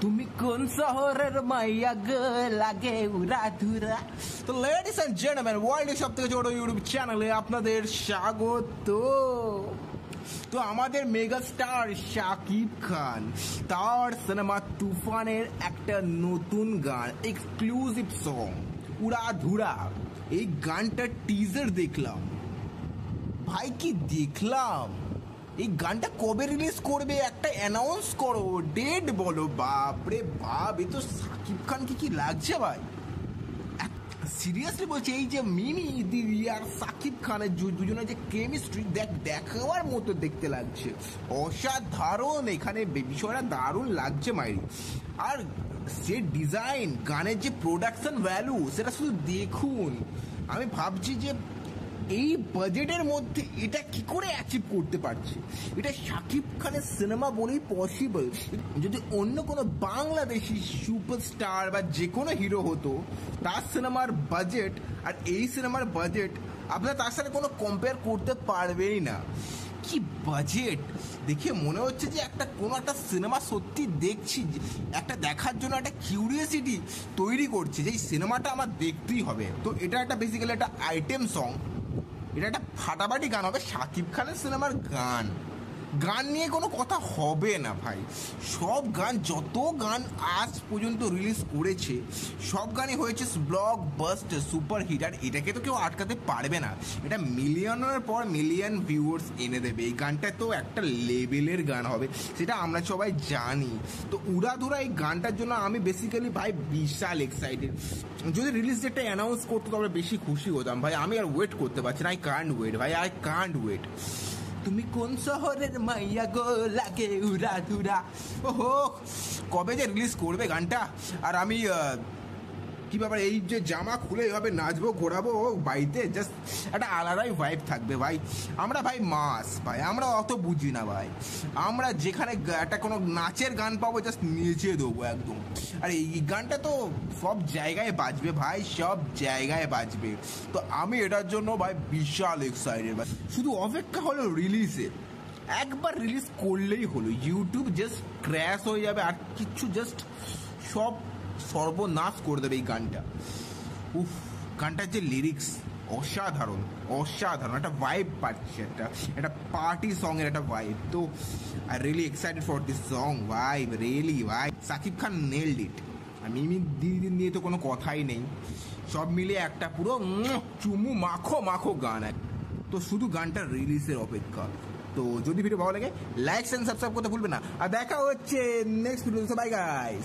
তুমি কোন শহরের মাইয়া গো লাগে উড়াধুরা। তো লেডিস এন্ড জেন্টলম্যান, ওয়ার্ল্ডের সব থেকে ছোট ইউটিউব চ্যানেলে আপনাদের স্বাগত। তো আমাদের মেগা স্টার শাকিব খান তার সিনেমা তুফানের একটা নতুন গান, এক্সক্লুসিভ সং উড়াধুরা, এই গানটার টিজার দেখলাম। ভাই কি দেখলাম! এই গানটা কবে রিলিজ করবে একটা অ্যানাউন্স করো, ডেট বলো। বাপরে বাপ, এ তো শাকিব খানকে কি লাগছে ভাই, সিরিয়াসলি বলছি। এই যে মিমি দিদি আর শাকিব খানের দুজনের যে কেমিস্ট্রি দেখার মতো দেখতে লাগছে, অসাধারণ। এখানে বিষয়টা দারুণ লাগছে মাইরি। আর সে ডিজাইন, গানের যে প্রোডাকশন ভ্যালু, সেটা শুধু দেখুন। আমি ভাবছি যে এই বাজেটের মধ্যে এটা কি করে অ্যাচিভ করতে পারছে। এটা শাকিব খানের সিনেমা বলেই পসিবল। যদি অন্য কোনো বাংলাদেশি সুপারস্টার বা যে কোনো হিরো হতো, তার সিনেমার বাজেট আর এই সিনেমার বাজেট আপনারা তার সাথে কোনো কম্পেয়ার করতে পারবেনই না। কি বাজেট দেখে মনে হচ্ছে যে কোনো একটা সিনেমা সত্যি দেখছি, একটা দেখার জন্য একটা কিউরিয়াসিটি তৈরি করছে যে এই সিনেমাটা আমার দেখতেই হবে। তো এটা একটা বেসিক্যালি একটা আইটেম সং, এটা একটা ফাটাফাটি গান হবে। শাকিব খানের সিনেমার গান নিয়ে কোনো কথা হবে না ভাই। সব গান, যত গান আজ পর্যন্ত রিলিজ করেছে, সব গানই হয়েছে ব্লক বাস্টার, সুপার হিট। আর এটাকে তো কেউ আটকাতে পারবে না। এটা মিলিয়নের পর মিলিয়ন ভিউয়ার্স এনে দেবে। এই গানটা তো একটা লেভেলের গান হবে, সেটা আমরা সবাই জানি। তো উড়াধুরা এই গানটার জন্য আমি বেসিক্যালি ভাই বিশাল এক্সাইটেড। যদি রিলিজ ডেটটা অ্যানাউন্স করতো তবে বেশি খুশি হতাম ভাই। আমি আর ওয়েট করতে পারছি না। আই কান্ট ওয়েট ভাই, আই কান্ট ওয়েট। তুমি কোন শহরের মাইয়া গো লাগে উড়াধুরা। ওহো, কবে যে রিলিজ করবে গানটা। আর আমি কি ব্যাপার, এই যে জামা খুলে এভাবে নাচবো, ঘোরাবো বাড়িতে, জাস্ট একটা আলাদাই ভাইব থাকবে ভাই। আমরা ভাই মাস ভাই, আমরা অত বুঝি না ভাই। আমরা যেখানে একটা কোনো নাচের গান পাবো, জাস্ট নেচে দেবো একদম। আর এই গানটা তো সব জায়গায় বাজবে ভাই, সব জায়গায় বাজবে। তো আমি এটার জন্য ভাই বিশাল এক্সাইটেড ভাই। শুধু অপেক্ষা হলো রিলিজের। একবার রিলিজ করলেই হলো, ইউটিউব জাস্ট ক্র্যাশ হয়ে যাবে আর কিছু, জাস্ট সব সর্বনাশ করে দেবে এই গানটা। উফ, গানটার যে লিরিক্স অসাধারণ, অসাধারণ একটা ভাইব পাচ্ছে, একটা পার্টি সং এর একটা ভাইব। তো I really excited for this song ভাই, রিয়েলি ভাই। শাকিব খান নেলড ইট। আর মিমি দিদি নিয়ে তো কোনো কথাই নেই, সব মিলিয়ে একটা পুরো চুমু মাখো মাখো গান। তো শুধু গানটার রিলিজের অপেক্ষা। তো যদি ভিডিও ভালো লাগে, লাইক এন্ড সাবস্ক্রাইব করতে ভুলবে না। আর দেখা হচ্ছে নেক্সট ভিডিও। Bye guys.